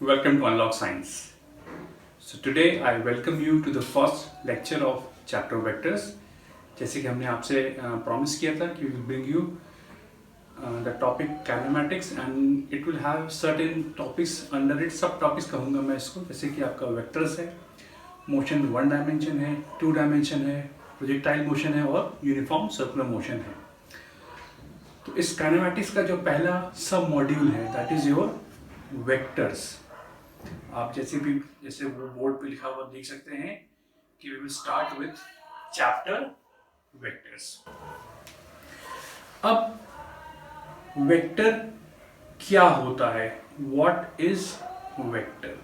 Welcome to Unlock Science. So today I welcome you to the first lecture of chapter vectors. जैसे कि हमने आपसे promise किया था कि we will bring you the topic kinematics and it will have certain topics under it. सब topics कहूँगा मैं इसको, जैसे कि आपका वेक्टर्स है, मोशन 1 डायमेंशन है, 2 डायमेंशन है, प्रोजेक्टाइल मोशन है और यूनिफॉर्म सर्कुलर मोशन है. तो इस काइनेमैटिक्स का जो पहला सब मॉड्यूल है दैट इज योर वेक्टर्स. आप जैसे वो बोर्ड पे लिखा हुआ देख सकते हैं कि we will start with chapter vectors. अब वेक्टर क्या होता है, व्हाट इज वेक्टर,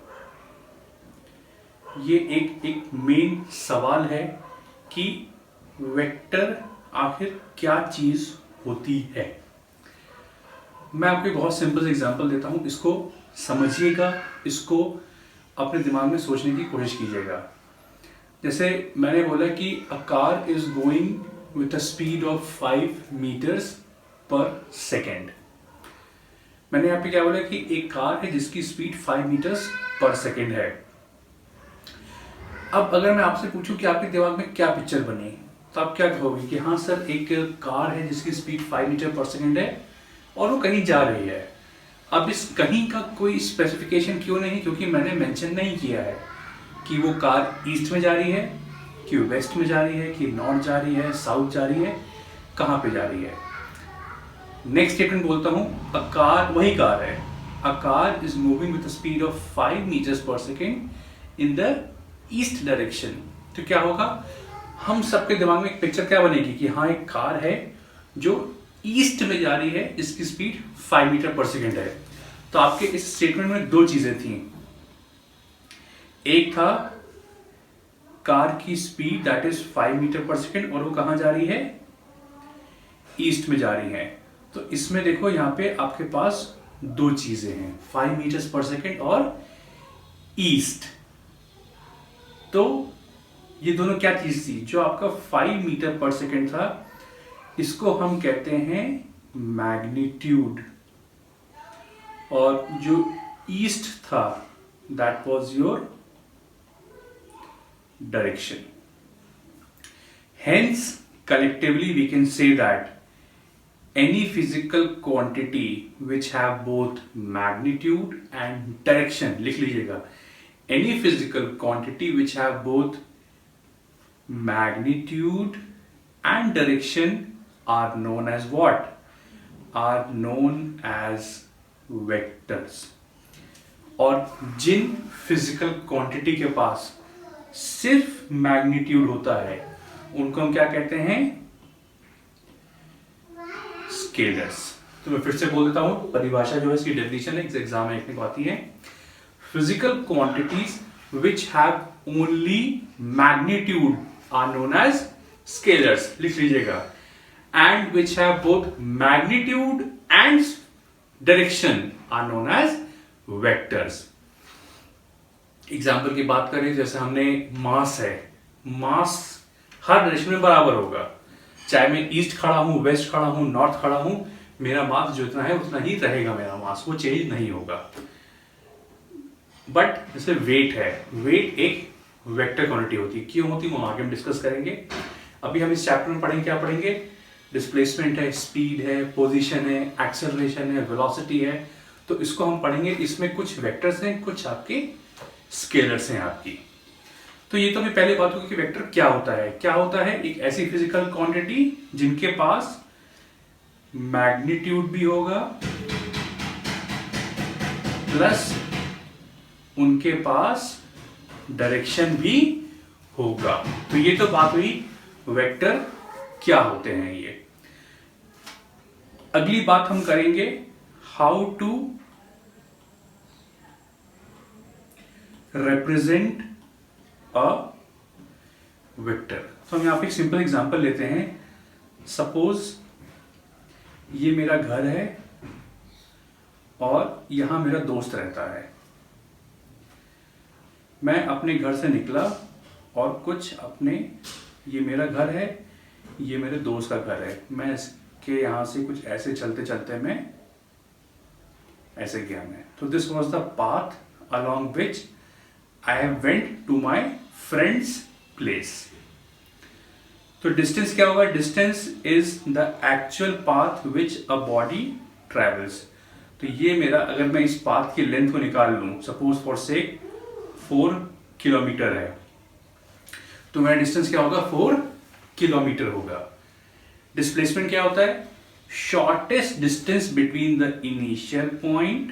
ये एक मेन सवाल है कि वेक्टर आखिर क्या चीज होती है. मैं आपको एक बहुत सिंपल एग्जांपल देता हूं, इसको समझिएगा, इसको अपने दिमाग में सोचने की कोशिश कीजिएगा. जैसे मैंने बोला कि a car is going with a speed of 5 metres per second. मैंने यहाँ पे क्या बोला कि एक कार है जिसकी स्पीड 5 मीटर्स पर सेकेंड है. अब अगर मैं आपसे पूछूं कि आपके दिमाग में क्या पिक्चर बनी, तो आप क्या कहोगे कि हाँ सर, एक कार है जिसकी स्पीड 5 मीटर पर सेकेंड है और वो कहीं जा रही है. अब इस कहीं का कोई स्पेसिफिकेशन क्यों नहीं, क्योंकि मैंने मेंशन नहीं किया है कि वो कार ईस्ट में जा रही है, कि वेस्ट में जा रही है, कि नॉर्थ जा रही है, साउथ जा रही है, कहाँ पे जा रही है. नेक्स्ट स्टेटमेंट बोलता हूँ, अ कार, वही कार है, a car is moving with speed of 5 metres per second in the east direction. तो क्या होगा, हम सबके दिमाग में एक पिक्चर क्या बनेगी कि हाँ एक कार है जो ईस्ट में जा रही है, इसकी स्पीड 5 मीटर पर सेकेंड है. तो आपके इस स्टेटमेंट में दो चीजें थी. एक था कार की स्पीड दैट इज 5 मीटर पर सेकेंड और वो कहां जा रही है, ईस्ट में जा रही है. तो इसमें देखो यहां पे आपके पास दो चीजें हैं, 5 मीटर्स पर सेकेंड और ईस्ट. तो ये दोनों क्या चीज थी, जो आपका 5 मीटर पर सेकेंड था, इसको हम कहते हैं मैग्नीट्यूड, और जो ईस्ट था that was your direction. Hence collectively we can say that any physical quantity which have both magnitude and direction, लिख लीजिएगा, any physical quantity which have both magnitude and direction are known as what? Are known as vectors. और जिन physical quantity के पास सिर्फ magnitude होता है उनको हम क्या कहते हैं, स्केलर्स. तो मैं फिर से बोल देता हूं, परिभाषा जो है इसकी डेफिनेशन है, एग्जाम में लिखने को आती है. Physical quantities which have only magnitude are known as scalars, लिख लीजिएगा. And which have both magnitude and direction are known as vectors. Example की बात करें, जैसे हमने मास है, मास हर डायरेक्शन में बराबर होगा, चाहे मैं ईस्ट खड़ा हूं, वेस्ट खड़ा हूं, नॉर्थ खड़ा हूं, मेरा मास जो इतना है उतना ही रहेगा, मेरा मास वो चेंज नहीं होगा. बट जैसे वेट है, वेट एक वेक्टर क्वांटिटी होती है. क्यों होती है वो आगे हम डिस्कस करेंगे. अभी हम इस चैप्टर में पढ़ेंगे, क्या पढ़ेंगे, डिस्प्लेसमेंट है, स्पीड है, पोजीशन है, एक्सेलरेशन है, वेलोसिटी है. तो इसको हम पढ़ेंगे. इसमें कुछ वेक्टर्स हैं, कुछ आपके स्केलर्स हैं आपकी. तो ये तो मैं पहले बात होगी कि वेक्टर क्या होता है. क्या होता है, एक ऐसी फिजिकल क्वांटिटी जिनके पास मैग्नीट्यूड भी होगा प्लस उनके पास डायरेक्शन भी होगा. तो ये तो बात हुई वेक्टर क्या होते हैं. ये अगली बात हम करेंगे, how to represent a vector. तो हम यहां पे एक सिंपल एग्जांपल लेते हैं. सपोज ये मेरा घर है और यहां मेरा दोस्त रहता है. मैं अपने घर से निकला और कुछ अपने, ये मेरा घर है, ये मेरे दोस्त का घर है, मैं इसके यहां से कुछ ऐसे चलते चलते मैं ऐसे गया मैं. तो this was the path along which I went to my friend's place. तो डिस्टेंस क्या होगा? Distance is the actual path which a body travels. तो ये मेरा, अगर मैं इस पाथ की लेंथ को निकाल लूं, सपोज फॉर से 4 किलोमीटर है, तो मेरा डिस्टेंस क्या होगा? 4 किलोमीटर होगा। डिस्प्लेसमेंट क्या होता है? Shortest distance between the initial point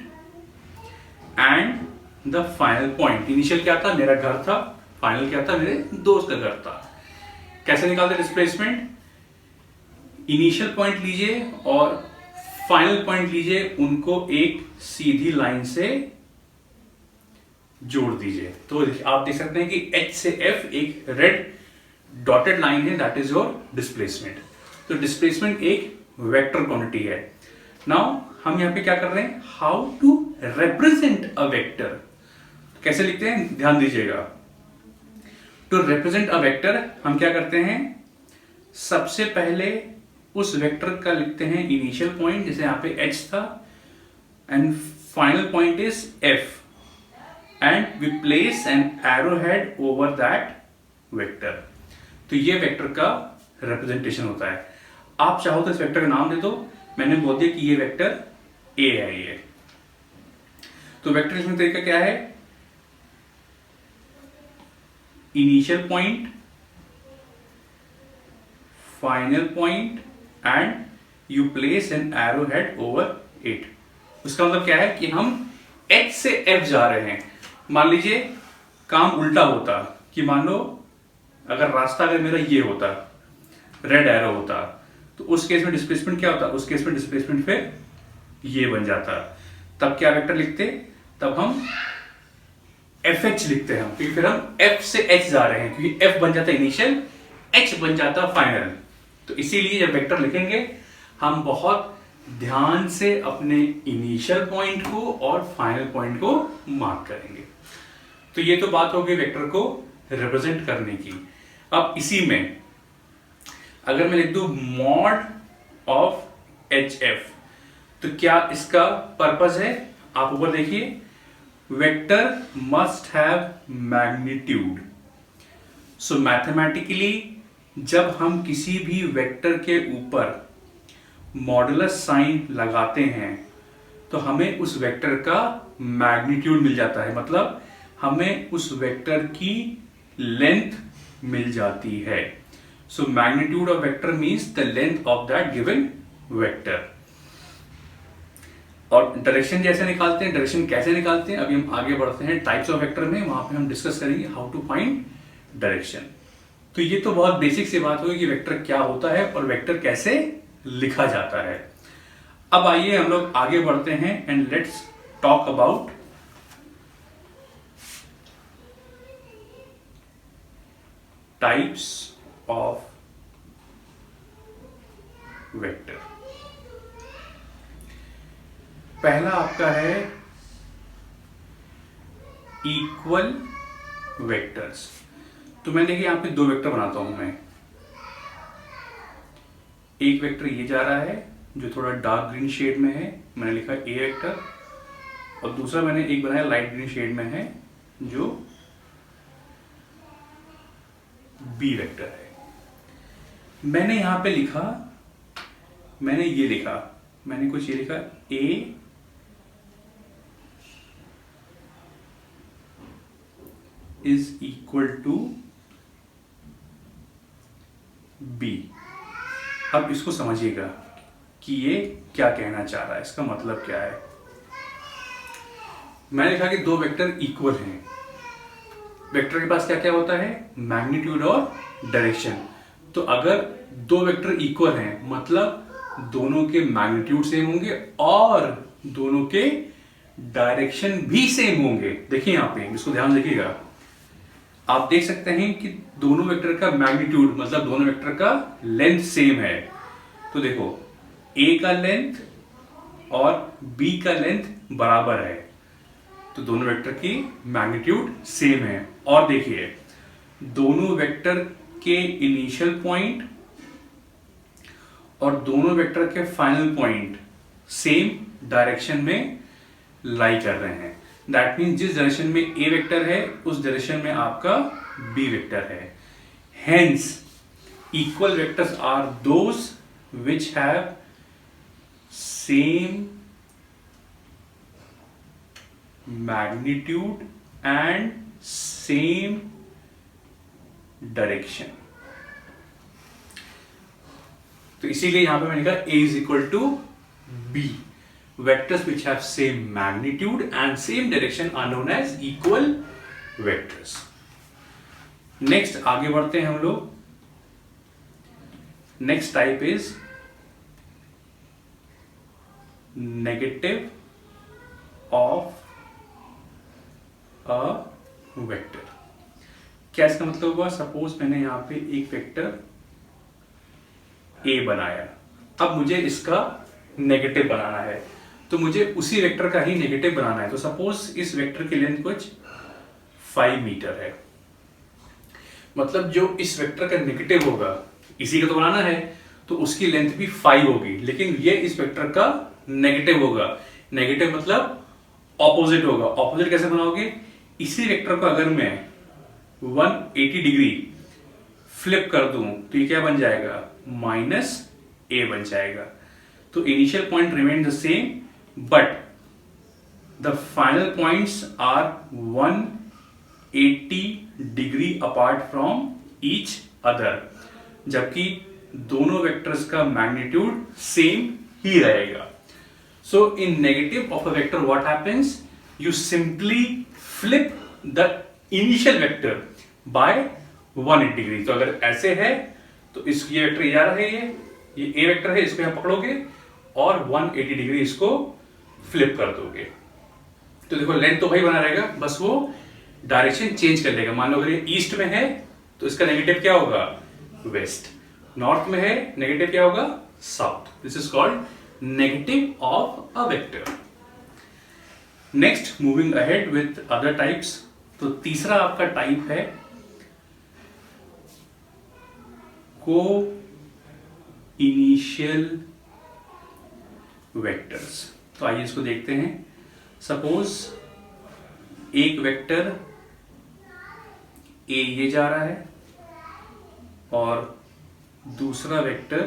and the final point. Initial क्या था? मेरा घर था। फाइनल क्या था? मेरे दोस्त का घर था। कैसे निकालते डिस्प्लेसमेंट? इनिशियल पॉइंट लीजिए और फाइनल पॉइंट लीजिए, उनको एक सीधी लाइन से जोड़ दीजिए। तो आप देख सकते हैं कि H से F एक रेड डॉटेड लाइन है, दैट इज योर डिस्प्लेसमेंट। तो डिस्प्लेसमेंट एक वेक्टर क्वांटिटी है। नाउ हम यहां पे क्या कर रहे हैं? How to represent a vector. कैसे लिखते हैं? ध्यान दीजिएगा। टू रिप्रेजेंट अ वेक्टर हम क्या करते हैं? सबसे पहले उस वेक्टर का लिखते हैं इनिशियल पॉइंट, जैसे यहां पे H था, and final point is F, and we place an arrow head over that vector. तो ये वेक्टर का रिप्रेजेंटेशन होता है। आप चाहो तो इस वेक्टर का नाम दे दो। मैंने बोल दिया कि ये वेक्टर A है। ये तो वेक्टर का तरीका क्या है? Initial point, final point, and you place an arrow head over it. उसका मतलब क्या है कि हम H से F जा रहे हैं। मान लीजिए काम उल्टा होता कि मान लो अगर रास्ता अगर मेरा ये होता, रेड एरो होता, तो उस केस में डिस्प्लेसमेंट क्या होता? उस केस में डिस्प्लेसमेंट फिर ये बन जाता। तब क्या वेक्टर लिखते? तब हम FH लिखते हैं, क्योंकि फिर हम F से H जा रहे हैं, क्योंकि F बन जाता इनिशियल, H बन जाता फाइनल। तो इसीलिए जब वेक्टर लिखेंगे हम बहुत ध्यान से अपने इनिशियल पॉइंट को और फाइनल पॉइंट को मार्क करेंगे। तो ये तो बात हो गई वेक्टर को रिप्रेजेंट करने की। अब इसी में अगर मैं लिख दूं मॉड ऑफ HF, तो क्या इसका पर्पस है? आप ऊपर देखिए, vector must have magnitude. So mathematically जब हम किसी भी वेक्टर के ऊपर मॉडुलस साइन लगाते हैं तो हमें उस वेक्टर का मैग्नीट्यूड मिल जाता है, मतलब हमें उस वेक्टर की लेंथ मिल जाती है। So magnitude of vector means the length of that given vector. और डायरेक्शन जैसे निकालते हैं, डायरेक्शन कैसे निकालते हैं, अभी हम आगे बढ़ते हैं टाइप्स ऑफ वेक्टर में, वहां पे हम डिस्कस करेंगे हाउ टू फाइंड डायरेक्शन। तो ये तो बहुत बेसिक सी बात होगी कि वेक्टर क्या होता है और वेक्टर कैसे लिखा जाता है। अब आइए हम लोग आगे बढ़ते हैं and let's talk about types of vector. पहला आपका है इक्वल वेक्टर्स। तो मैं देखिए यहां पे दो वेक्टर बनाता हूं मैं। एक वेक्टर ये जा रहा है जो थोड़ा डार्क ग्रीन शेड में है, मैंने लिखा ए वेक्टर, और दूसरा मैंने एक बनाया लाइट ग्रीन शेड में है जो बी वेक्टर है। मैंने यहां पे लिखा, मैंने ये लिखा, मैंने कुछ ये लिखा ए इज इक्वल टू बी। अब इसको समझिएगा कि ये क्या कहना चाह रहा है, इसका मतलब क्या है। मैंने लिखा कि दो वेक्टर इक्वल हैं। वेक्टर के पास क्या क्या होता है? मैग्नीट्यूड और डायरेक्शन। तो अगर दो वेक्टर इक्वल हैं मतलब दोनों के मैग्नीट्यूड सेम होंगे और दोनों के डायरेक्शन भी सेम होंगे। देखिए यहां पे, इसको ध्यान देखिएगा, आप देख सकते हैं कि दोनों वेक्टर का मैग्नीट्यूड मतलब दोनों वेक्टर का लेंथ सेम है। तो देखो ए का लेंथ और बी का लेंथ बराबर है, तो दोनों वेक्टर की मैग्नीट्यूड सेम है। और देखिए दोनों वेक्टर के इनिशियल पॉइंट और दोनों वेक्टर के फाइनल पॉइंट सेम डायरेक्शन में लाई कर रहे हैं। दैट मीन्स जिस डायरेक्शन में ए वेक्टर है उस डायरेक्शन में आपका बी वेक्टर है। Hence equal vectors are those which have same magnitude and same direction. तो इसीलिए यहां पे मैंने कहा A is equal to B। Vectors which have same magnitude and same direction are known as equal vectors. Next आगे बढ़ते हैं हम लोग। Next type is negative of a vector. क्या इसका मतलब हुआ? सपोज मैंने यहां पे एक वेक्टर ए बनाया, अब मुझे इसका नेगेटिव बनाना है, तो मुझे उसी वेक्टर का ही नेगेटिव बनाना है। तो सपोज इस वेक्टर की लेंथ कुछ 5 मीटर है, मतलब जो इस वेक्टर का नेगेटिव होगा इसी का तो बनाना है, तो उसकी लेंथ भी 5 होगी, लेकिन ये इस वेक्टर का नेगेटिव होगा। नेगेटिव मतलब ऑपोजिट होगा। ऑपोजिट कैसे बनाओगे? इसी वेक्टर को अगर मैं 180 डिग्री फ्लिप कर दूं तो ये क्या बन जाएगा? माइनस ए बन जाएगा। तो initial point remain the same but the final points are 180 degree apart from each other, जबकि दोनों वेक्टर्स का मैग्नीट्यूड सेम ही रहेगा। So in negative of a vector what happens? You simply flip the initial vector by 180 degree. तो अगर ऐसे है तो ये वेक्टर ये जा रहा है, ये ए वेक्टर है, इसको यहां पकड़ोगे और 180 डिग्री इसको फ्लिप कर दोगे। तो देखो लेंथ तो भाई बना रहेगा, बस वो डायरेक्शन चेंज कर लेगा। मान लो अगर ये ईस्ट में है तो इसका नेगेटिव क्या होगा? वेस्ट। नॉर्थ में है, नेगेटिव क्या होगा? South. This is called negative of a vector. Next moving ahead with other types. तो तीसरा आपका टाइप है को इनिशियल वेक्टर्स। तो आइए इसको देखते हैं। सपोज एक वेक्टर ए ये जा रहा है और दूसरा वेक्टर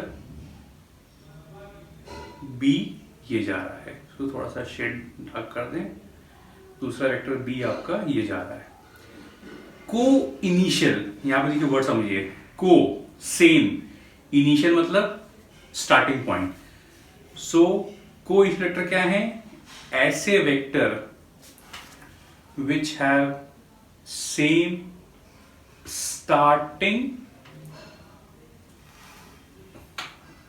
बी ये जा रहा है। तो थोड़ा सा शेड ढक कर दें। दूसरा वेक्टर बी आपका ये जा रहा है। को इनिशियल, यहां पर देखिए वर्ड समझिए, को सेम, इनिशियल मतलब स्टार्टिंग पॉइंट। सो को इनिशियल वेक्टर क्या है? ऐसे vector which have same starting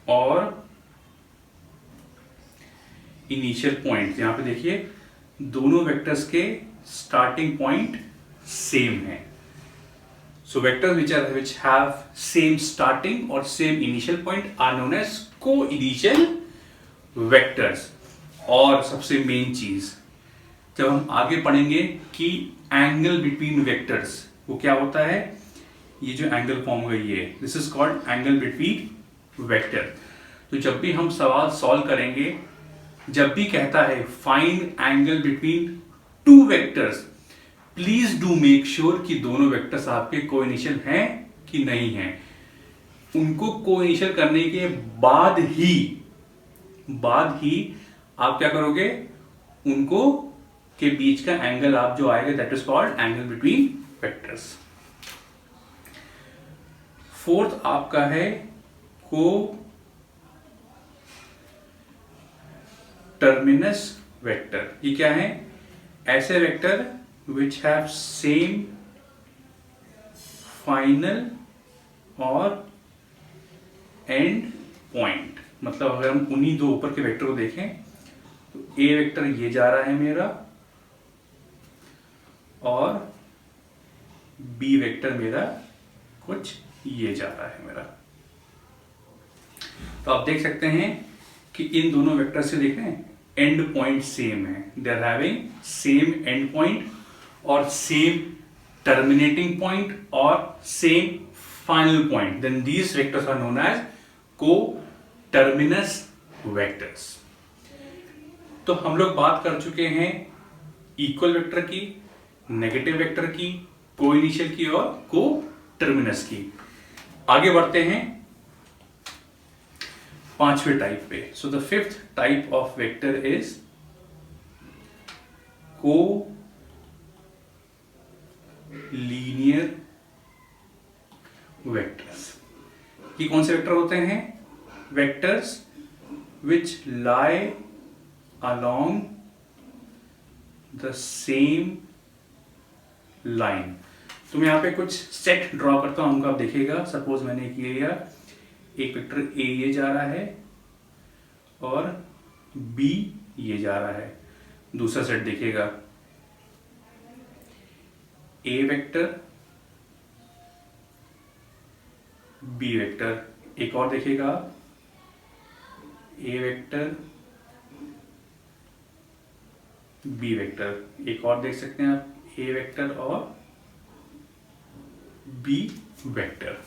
और इनिशियल पॉइंट। यहां पे देखिए दोनों वेक्टर्स के स्टार्टिंग पॉइंट सेम है। So vectors which have same starting or same initial point are known as co-initial vectors। और सबसे मेन चीज जब हम आगे पढ़ेंगे कि एंगल बिटवीन वेक्टर्स वो क्या होता है, ये जो एंगल फॉर्म हुआ ये this is called angle between vector. तो जब भी हम सवाल सॉल्व करेंगे, जब भी कहता है find angle between two vectors, please do make sure कि दोनों वेक्टर्स आपके कोइनिशियल हैं कि नहीं हैं। उनको कोइनिशियल करने के बाद ही आप क्या करोगे, उनको के बीच का एंगल आप जो आएगा that is called angle between vectors. Fourth आपका है को टर्मिनस वेक्टर। ये क्या है? ऐसे vector which have same final और end point। मतलब अगर हम उन्हीं दो ऊपर के वेक्टर को देखें तो A वेक्टर ये जा रहा है मेरा और B वेक्टर मेरा कुछ ये जा रहा है मेरा। तो आप देख सकते हैं कि इन दोनों वेक्टर से देखें एंड पॉइंट सेम है, they are having same end point और सेम टर्मिनेटिंग पॉइंट और same final point, then these vectors are known as co-terminus vectors. तो हम लोग बात कर चुके हैं इक्वल वेक्टर की, नेगेटिव वेक्टर की, को इनिशियल की और को टर्मिनस की। आगे बढ़ते हैं पांचवें टाइप पे। So the fifth type of vector is को लीनियर वेक्टर्स। ये कौन से वेक्टर होते हैं? Vectors which lie along the same line. तो मैं यहां पे कुछ सेट ड्रॉ करता हूं, आप देखिएगा। सपोज मैंने किया एक वेक्टर ए ये जा रहा है और बी ये जा रहा है। दूसरा सेट देखिएगा, ए वेक्टर बी वेक्टर। एक और देखिएगा, ए वेक्टर बी वेक्टर। एक और देख सकते हैं आप, ए वेक्टर और बी वेक्टर।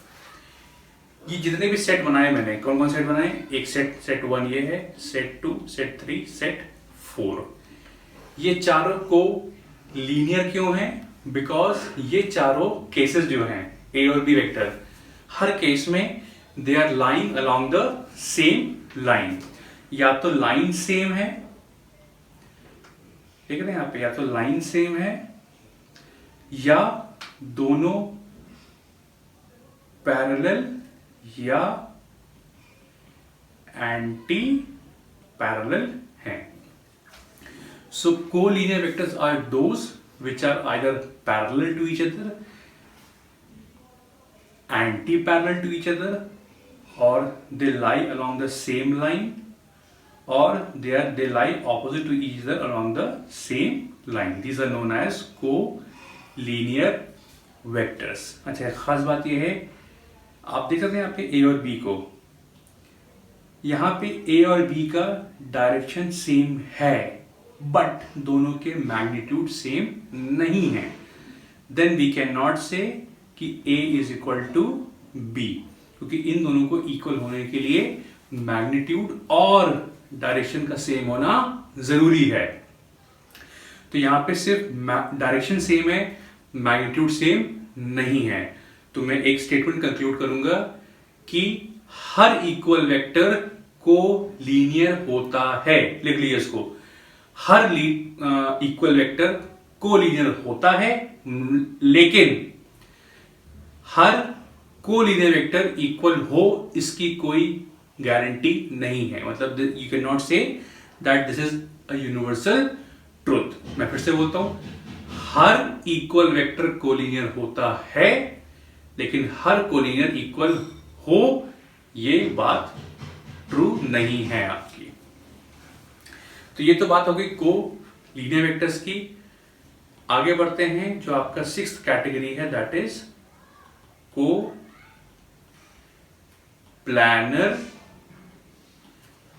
ये जितने भी सेट बनाए मैंने, कौन कौन सेट बनाए? एक सेट 1 ये है, सेट 2, सेट 3, सेट 4। ये चारों को लीनियर क्यों हैं? बिकॉज ये चारों केसेस जो हैं ए और बी वेक्टर, हर केस में they are lying along the same line. या तो लाइन सेम है, देख रहे हैं यहां पे, या तो लाइन सेम है या दोनों पैरेलल या एंटी पैरेलल हैं। So collinear vectors are those which are either parallel to each other, anti-parallel to each other, or they lie along the same line, or they lie opposite to each other along the same line. These are known as co-linear vectors. अच्छा, खास बात यह है, आप देख सकते हैं यहाँ पे ए और बी को, यहाँ पे ए और बी का डायरेक्शन सेम है बट दोनों के मैग्नीट्यूड सेम नहीं है। Then we can not say कि A is equal to B, क्योंकि इन दोनों को इक्वल होने के लिए मैग्नीट्यूड और डायरेक्शन का सेम होना जरूरी है। तो यहां पे सिर्फ डायरेक्शन सेम है, मैग्नीट्यूड सेम नहीं है। तो मैं एक स्टेटमेंट कंक्लूड करूंगा कि हर इक्वल वेक्टर को लीनियर होता है। लिख लीजिए इसको, हर इक्वल वेक्टर कोलिनियर होता है, लेकिन हर कोलिनियर वेक्टर इक्वल हो इसकी कोई गारंटी नहीं है। मतलब you can not say that this is a universal truth. मैं फिर से बोलता हूं, हर इक्वल वेक्टर कोलिनियर होता है, लेकिन हर कोलिनियर इक्वल हो ये बात ट्रू नहीं है आपकी। तो ये तो बात हो गई को लीनियर वेक्टर्स की। आगे बढ़ते हैं, जो आपका सिक्स्थ कैटेगरी है, that is coplanar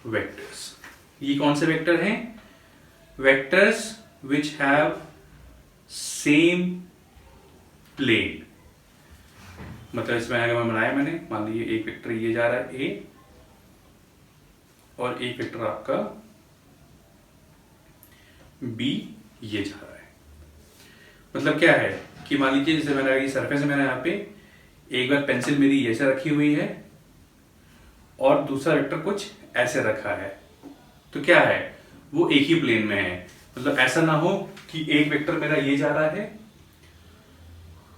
vectors. ये कौन से वेक्टर हैं? Vectors which have same plane. मतलब इसमें अगर मैं बनाया, मैंने मान लीजिए एक वेक्टर ये जा रहा है ए और एक वेक्टर आपका बी ये जा रहा है। मतलब क्या है कि मान लीजिए जैसे मैंने ये सरफेस है, मैंने यहाँ पे एक बार पेंसिल मेरी ऐसे रखी हुई है और दूसरा वेक्टर कुछ ऐसे रखा है, तो क्या है वो एक ही प्लेन में है। मतलब ऐसा ना हो कि एक वेक्टर मेरा ये जा रहा है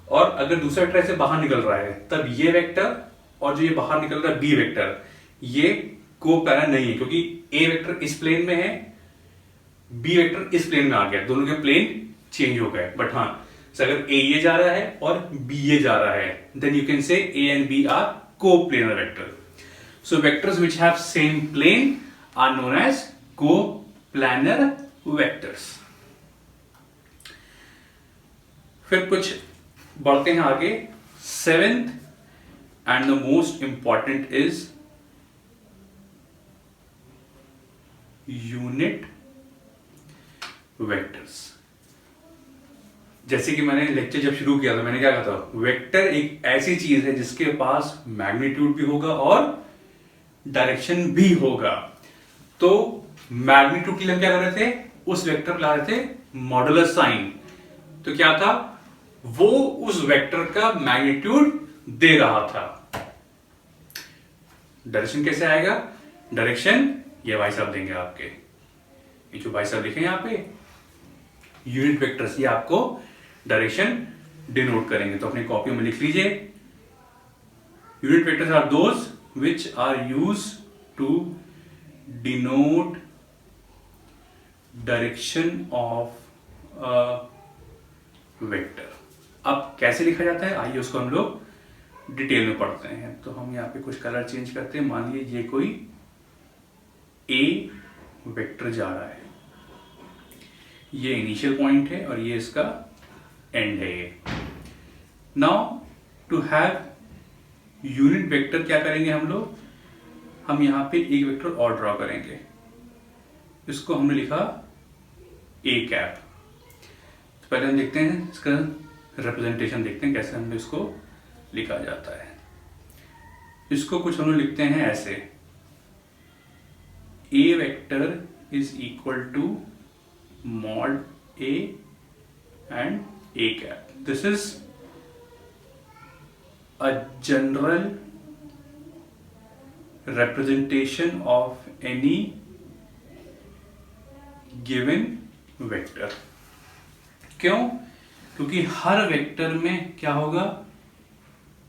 और अगर दूसरा वेक्टर ऐसे बाहर निकल रहा है, तब ये वेक्टर और जो ये बाहर निकल रहा है बी वेक्टर, ये को प्लानर नहीं है, क्योंकि ए वेक्टर इस प्लेन में है, बी वेक्टर इस प्लेन में आ गया, दोनों के प्लेन चेंज हो गए। बट हाँ, अगर ए ये जा रहा है और बी ये जा रहा है, then you can say A and B are co-planar vector. So vectors which have same plane are known as co-planar vectors. फिर कुछ बढ़ते हैं आगे। Seventh and the most important is unit vectors. जैसे कि मैंने लेक्चर जब शुरू किया था, मैंने क्या कहा था, वेक्टर एक ऐसी चीज है जिसके पास मैग्नीट्यूड भी होगा और डायरेक्शन भी होगा। तो मैग्नीट्यूड के लिए हम क्या कर रहे थे, उस वेक्टर पर ला रहे थे मॉडुलर साइन। तो क्या था, वो उस वेक्टर का मैग्नीट्यूड दे रहा था। डायरेक्शन कैसे आएगा, डायरेक्शन ये भाई साहब देंगे आपके, ये जो भाई साहब लिखे यहां पे यूनिट वेक्टर्स, ये आपको डायरेक्शन डिनोट करेंगे। तो अपनी कॉपी में लिख लीजिए, unit vectors are those which are use to denote direction of a vector. अब कैसे लिखा जाता है, आइए उसको हम लोग डिटेल में पढ़ते हैं। तो हम यहाँ पे कुछ कलर चेंज करते हैं। मान लीजिए ये कोई ए वेक्टर जा रहा है, ये इनिशियल पॉइंट है और ये इसका एंड है। ये now to have unit vector क्या करेंगे हम लोग, हम यहाँ पे एक वेक्टर और ड्रॉ करेंगे, इसको हमने लिखा ए कैप। तो पहले हम देखते हैं इसका रिप्रेजेंटेशन, देखते हैं कैसे हमने इसको लिखा जाता है। इसको कुछ हम लोग लिखते हैं ऐसे, A vector is equal to mod A and A cap. This is a general representation of any given vector। क्यों, क्योंकि हर वेक्टर में क्या होगा,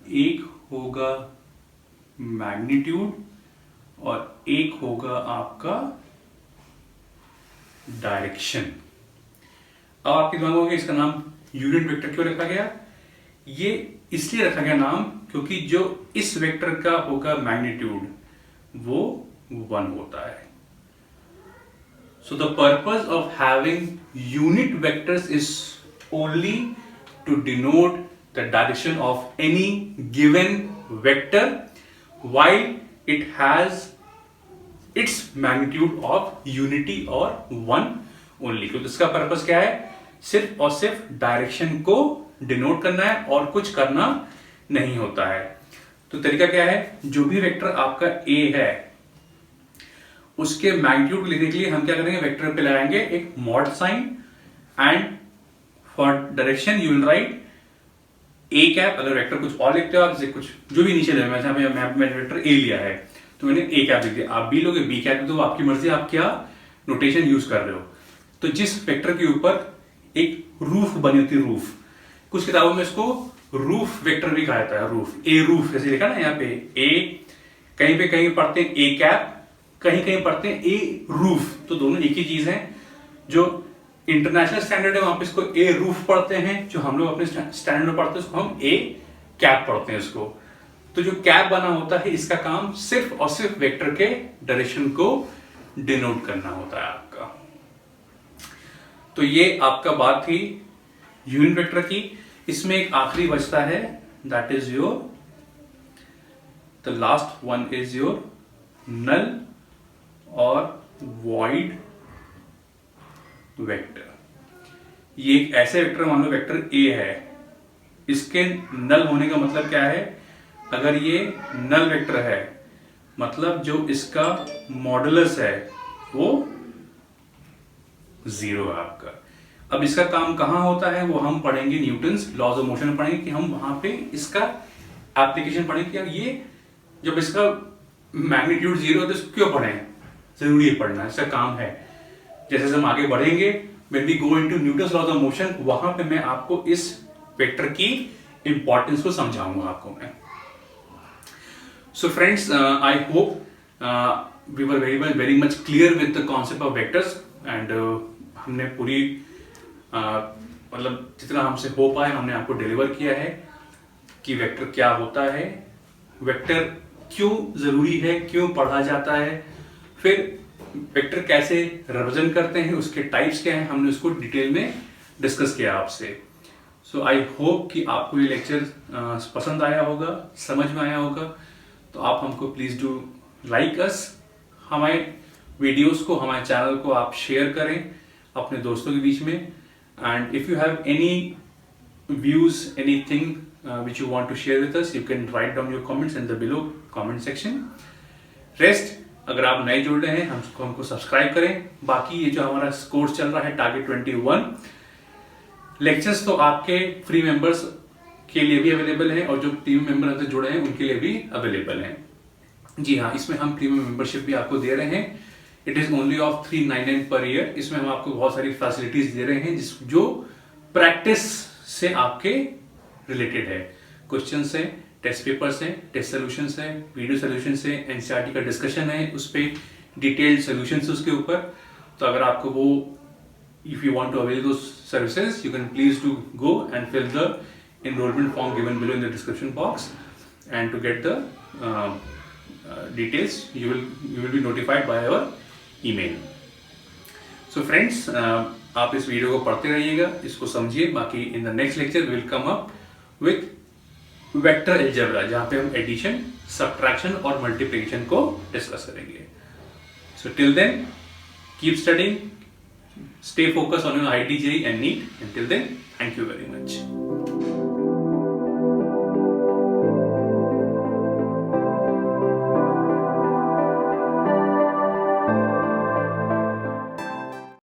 एक होगा मैग्नीट्यूड और एक होगा आपका डायरेक्शन। अब आपके दिमाग में होगा इसका नाम यूनिट वेक्टर क्यों रखा गया। ये इसलिए रखा गया नाम क्योंकि जो इस वेक्टर का होगा मैग्नीट्यूड वो 1 होता है। So the purpose of having unit vectors is only to denote the direction of any given vector while it has its magnitude of unity or 1 only। तो इसका पर्पस क्या है, सिर्फ और सिर्फ डायरेक्शन को डिनोट करना है और कुछ करना नहीं होता है। तो तरीका क्या है, जो भी वेक्टर आपका ए है उसके मैग्नीट्यूड लिखने के लिए हम क्या करेंगे, वेक्टर पे लगाएंगे एक mod sine and for direction you will write A cap. अगर वेक्टर कुछ और लिखते हो आप, जैसे कुछ जो भी नीचे मैंने वेक्टर ए लिया है तो मैंने ए कैप लिख दिया, आप बी लोगे बी कैप, तो आपकी मर्जी, आप क्या नोटेशन यूज कर रहे हो। तो जिस वेक्टर के ऊपर एक रूफ बनी होती है, रूफ, कुछ किताबों में इसको रूफ वेक्टर भी कहा जाता है, रूफ, ए रूफ जैसे लिखा ना यहाँ पे ए, कहीं पढ़ते हैं ए कैप, कहीं पढ़ते हैं ए रूफ। तो दोनों एक ही चीज है। जो इंटरनेशनल स्टैंडर्ड है वहां पे इसको ए रूफ पढ़ते हैं, जो हम लोग अपने स्टैंडर्ड में पढ़ते हैं उसको हम ए कैप पढ़ते हैं इसको। तो जो कैप बना होता है इसका काम सिर्फ और सिर्फ वेक्टर के डायरेक्शन को डिनोट करना होता है आपका। तो ये आपका बात थी यूनिट वेक्टर की। इसमें एक आखिरी बचता है, that is your the last one is your null और वॉइड वेक्टर। ये एक ऐसे वेक्टर, मान लो वेक्टर ए है, इसके नल होने का मतलब क्या है, अगर ये नल वेक्टर है मतलब जो इसका मॉडुलस है वो 0 है आपका। अब इसका काम कहां होता है वो हम पढ़ेंगे, न्यूटन्स लॉज ऑफ मोशन पढ़ेंगे कि हम वहां पे इसका एप्लीकेशन पढ़ेंगे कि ये जब इसका मैग्नीट्यूड 0 है तो इसको क्यों पढ़ें, जरूरी है पढ़ना, इसका काम है। जैसे हम आगे बढ़ेंगे, when we go into Newton's laws of motion, वहां पे मैं आपको इस वेक्टर की इंपॉर्टेंस को समझाऊंगा आपको मैं। So friends, I hope we were very much clear with the concept of vectors and हमने पूरी मतलब जितना हमसे हो पाए हमने आपको डिलीवर किया है कि वेक्टर क्या होता है, वेक्टर क्यों जरूरी है, क्यों पढ़ा जाता है, फिर वेक्टर कैसे रिप्रेजेंट करते हैं, उसके टाइप्स क्या हैं, हमने उसको डिटेल में डिस्कस किया आपसे। सो आई होप कि आपको ये लेक्चर पसंद आया होगा, समझ में आया होगा। तो आप हमको प्लीज डू लाइक अस, हमारे वीडियोस को, हमारे चैनल को आप शेयर करें अपने दोस्तों के बीच में। And if you have any views, anything which you want to share with us, you can write down your comments in the below comment section. Rest अगर आप नए जुड़ रहे हैं हमको सब्सक्राइब करें। बाकी ये जो हमारा कोर्स चल रहा है टारगेट 21 लेक्चर्स, तो आपके फ्री मेंबर्स के लिए भी अवेलेबल हैं और जो प्रीमियम मेंबर हमसे जुड़े हैं उनके लिए भी अवेलेबल हैं। जी हाँ, इसमें हम प्रीमियम मेंबरशिप भी आपको दे रहे हैं। It is only of 399 per year. इसमें हम आपको बहुत सारी फैसिलिटीज दे रहे हैं जो प्रैक्टिस से आपके रिलेटेड है। क्वेश्चन है, टेस्ट पेपर्स हैं, टेस्ट सोल्यूशंस हैं, वीडियो सोल्यूशंस हैं, एनसीईआरटी का डिस्कशन है, उस पर डिटेल्ड सोल्यूशंस उसके ऊपर। तो अगर आपको वो if you want to avail those services, you can please do go and fill the enrollment form given below in the description box, and to get the details you will be notified by our email. So friends, आप इस video को पढ़ते रहिएगा, इसको समझिए। बाकी in the next lecture we will come up with vector algebra, जहाँ पे हम एडिशन, सब्ट्रैक्शन और मल्टीप्लिकेशन को डिस्कस करेंगे। So till then, keep studying, stay focused on your IIT JEE and NEET. Until then, thank you very much.